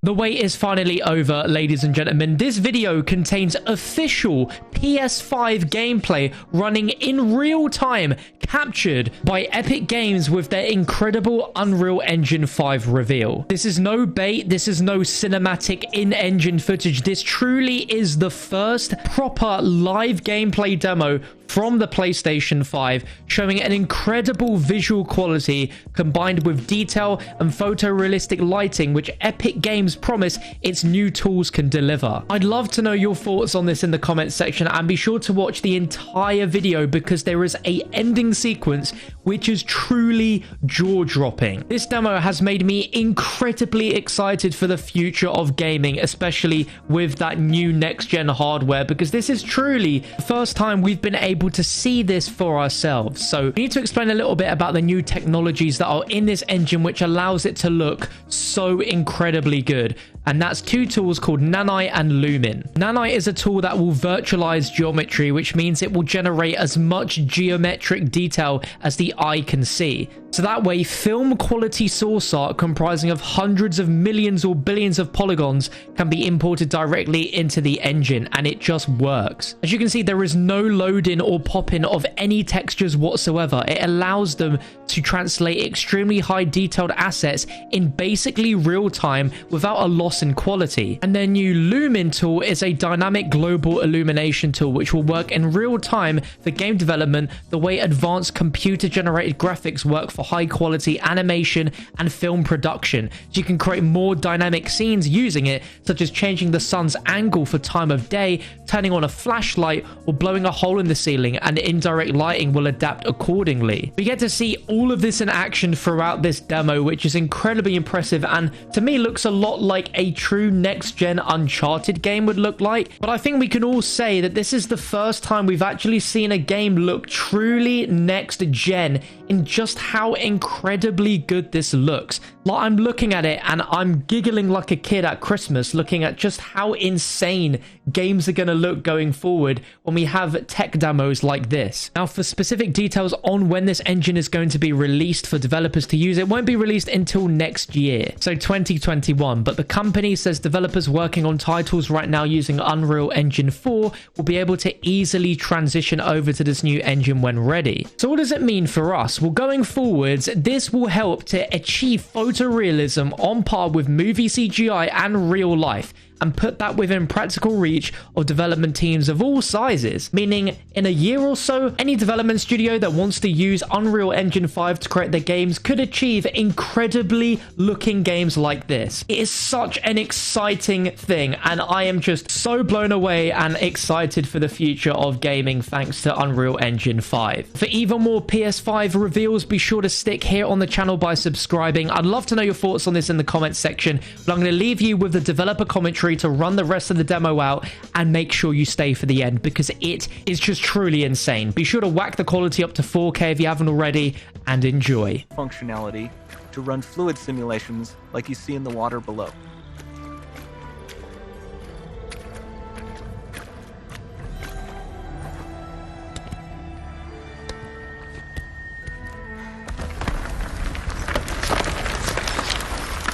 The wait is finally over, ladies and gentlemen. This video contains official PS5 gameplay running in real time, captured by Epic Games with their incredible Unreal Engine 5 reveal. This is no bait, this is no cinematic in-engine footage. This truly is the first proper live gameplay demo from the PlayStation 5, showing an incredible visual quality combined with detail and photorealistic lighting, which Epic Games promise its new tools can deliver. I'd love to know your thoughts on this in the comments section, and be sure to watch the entire video because there is a ending sequence which is truly jaw-dropping. This demo has made me incredibly excited for the future of gaming, especially with that new next-gen hardware, because this is truly the first time we've been able to see this for ourselves. So we need to explain a little bit about the new technologies that are in this engine which allows it to look so incredibly good, and that's two tools called Nanite and Lumen. Nanite is a tool that will virtualize geometry, which means it will generate as much geometric detail as the eye can see. So that way, film quality source art comprising of hundreds of millions or billions of polygons can be imported directly into the engine, and it just works. As you can see, there is no load-in or pop-in of any textures whatsoever. It allows them to translate extremely high detailed assets in basically real time without a loss in quality. And their new Lumen tool is a dynamic global illumination tool which will work in real time for game development the way advanced computer generated graphics work for high quality animation and film production. So you can create more dynamic scenes using it, such as changing the sun's angle for time of day, turning on a flashlight, or blowing a hole in the ceiling, and indirect lighting will adapt accordingly. We get to see all of this in action throughout this demo, which is incredibly impressive and to me looks a lot like a true next-gen Uncharted game would look like. But I think we can all say that this is the first time we've actually seen a game look truly next-gen in just how incredibly good this looks. Like, I'm looking at it and I'm giggling like a kid at Christmas, looking at just how insane games are going to look going forward when we have tech demos like this. Now, for specific details on when this engine is going to be released for developers to use, it won't be released until next year, so 2021. But the company says developers working on titles right now using Unreal Engine 4 will be able to easily transition over to this new engine when ready. So what does it mean for us? Well, going forwards, this will help to achieve photorealism on par with movie CGI and real life, and put that within practical reach of development teams of all sizes. Meaning, in a year or so, any development studio that wants to use Unreal Engine 5 to create their games could achieve incredibly looking games like this. It is such an exciting thing, and I am just so blown away and excited for the future of gaming thanks to Unreal Engine 5. For even more PS5 reveals, be sure to stick here on the channel by subscribing. I'd love to know your thoughts on this in the comments section, but I'm going to leave you with the developer commentary to run the rest of the demo out, and make sure you stay for the end because it is just truly insane. Be sure to whack the quality up to 4K if you haven't already, and enjoy. Functionality to run fluid simulations like you see in the water below.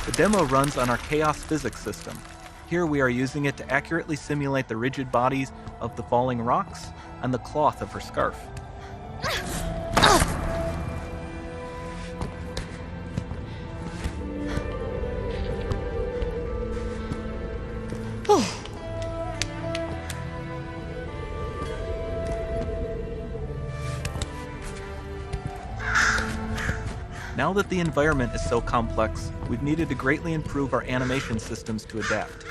The demo runs on our chaos physics system. Here we are using it to accurately simulate the rigid bodies of the falling rocks and the cloth of her scarf. Now that the environment is so complex, we've needed to greatly improve our animation systems to adapt.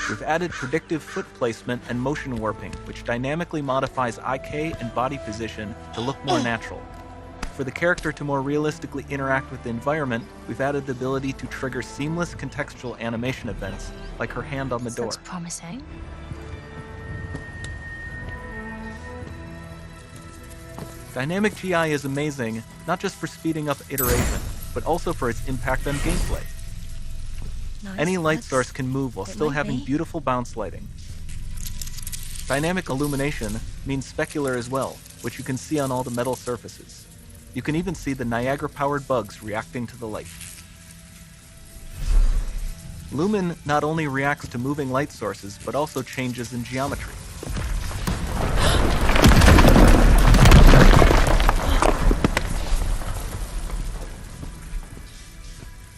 We've added predictive foot placement and motion warping, which dynamically modifies IK and body position to look more natural. For the character to more realistically interact with the environment, we've added the ability to trigger seamless contextual animation events, like her hand on the door. Looks promising. Dynamic GI is amazing, not just for speeding up iteration, but also for its impact on gameplay. Nice. Any light source can move while still having beautiful bounce lighting. Dynamic illumination means specular as well, which you can see on all the metal surfaces. You can even see the Niagara-powered bugs reacting to the light. Lumen not only reacts to moving light sources, but also changes in geometry.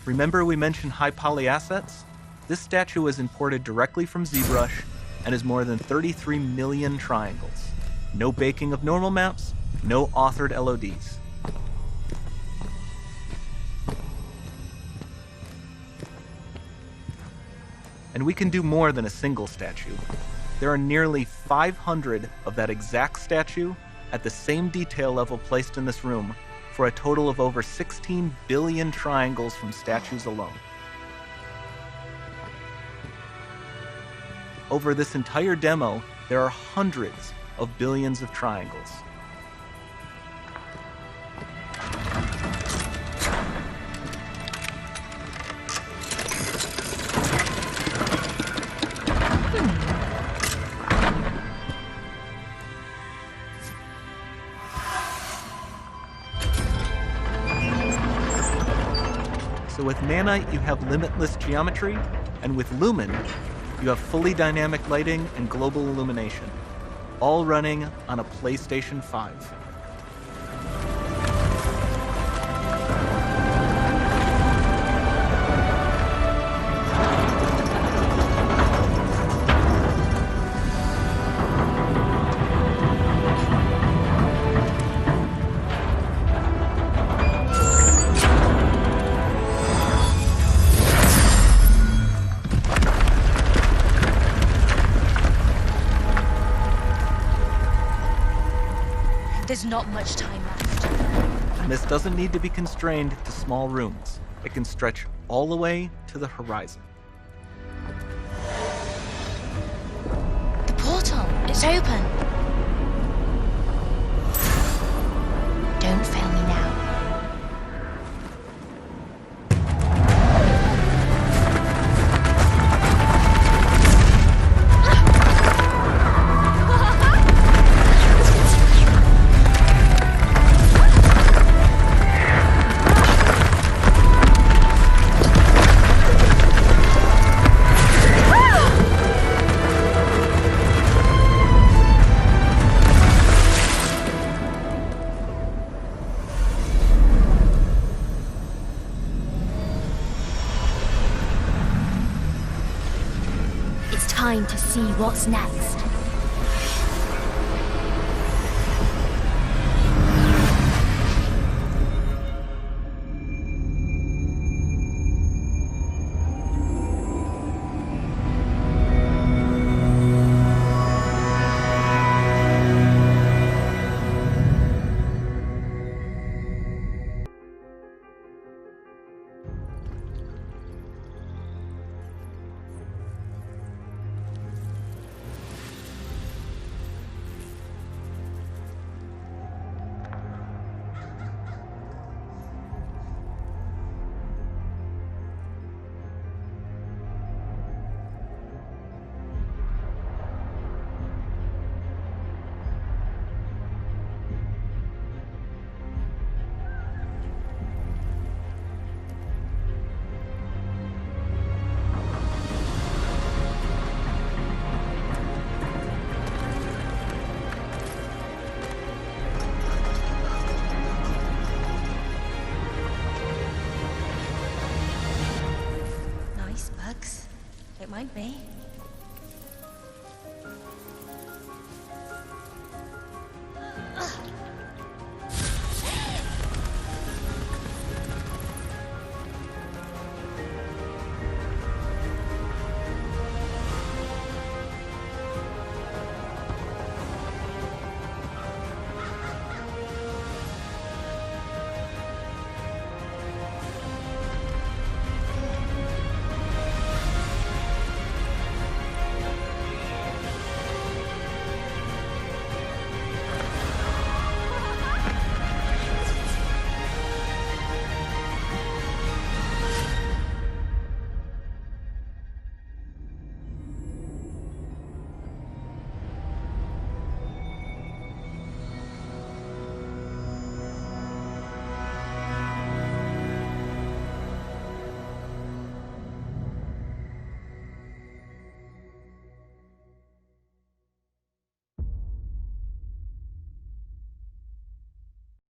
Remember we mentioned high poly assets? This statue is imported directly from ZBrush and is more than 33 million triangles. No baking of normal maps, no authored LODs. And we can do more than a single statue. There are nearly 500 of that exact statue at the same detail level placed in this room, for a total of over 16 billion triangles from statues alone. Over this entire demo, there are hundreds of billions of triangles. So with Nanite, you have limitless geometry, and with Lumen, you have fully dynamic lighting and global illumination, all running on a PlayStation 5. There's not much time left. And this doesn't need to be constrained to small rooms. It can stretch all the way to the horizon. The portal, it's open. Don't fail me now. Time to see what's next. It might be.